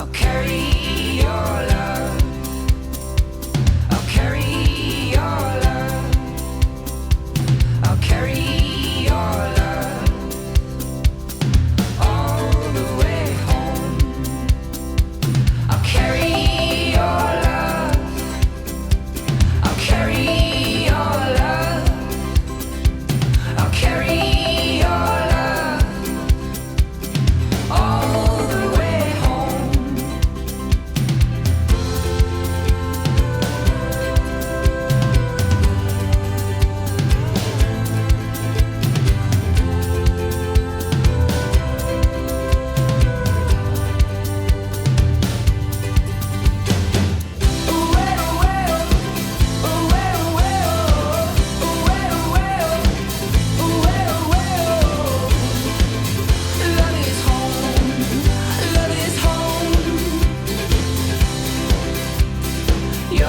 I'll carry your love. I'll carry your love. I'll carry your love all the way home. I'll carry your love. I'll carry your love. I'll carry your love all the way home. Love is home. Love is home. Your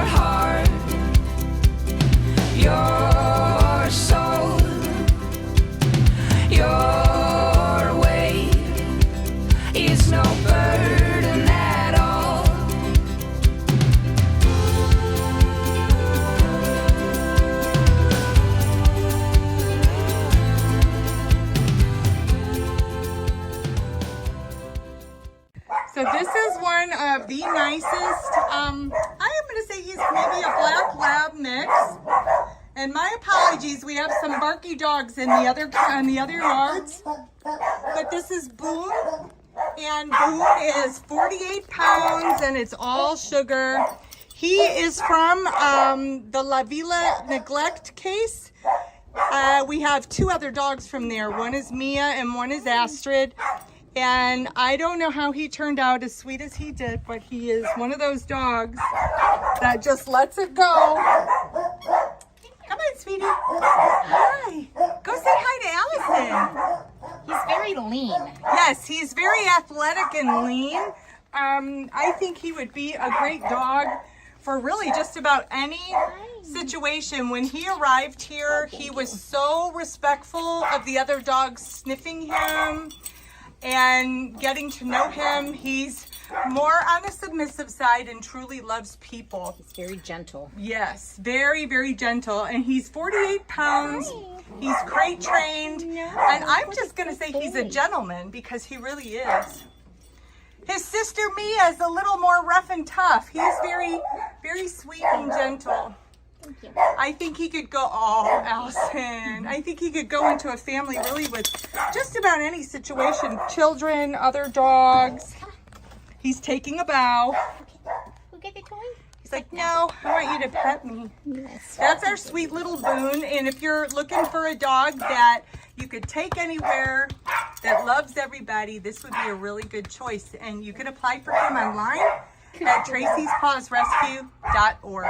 heart, your soul, your way is no burden at all. So this is one of the nicest, I am going to say he's maybe a black lab mix. And my apologies, we have some barky dogs in the other yards. But this is Boone, and Boone is 48 pounds, and it's all sugar. He is from the La Villa neglect case. We have two other dogs from there. One is Mia and one is Astrid. And I don't know how he turned out as sweet as he did, but he is one of those dogs that just lets it go. Come on, sweetie. Hi. Go say hi to Allison. He's very lean. Yes, he's very athletic and lean. I think he would be a great dog for really just about any situation. When he arrived here, he was so respectful of the other dogs sniffing him and getting to know him. He's more on the submissive side and truly loves people. He's very gentle. Yes, very, very gentle. And he's 48 pounds. He's crate trained. And I'm just going to say he's a gentleman because he really is. His sister Mia is a little more rough and tough. He's very, very sweet and gentle. Thank you. I think he could go, oh, Allison. I think he could go into a family really with just about any situation. Children, other dogs. He's taking a bow. We'll get the toy. He's like, no, I want you to pet me. Yes. That's our sweet little Boone. And if you're looking for a dog that you could take anywhere, that loves everybody, this would be a really good choice. And you can apply for him online at TracysPawsRescue.org.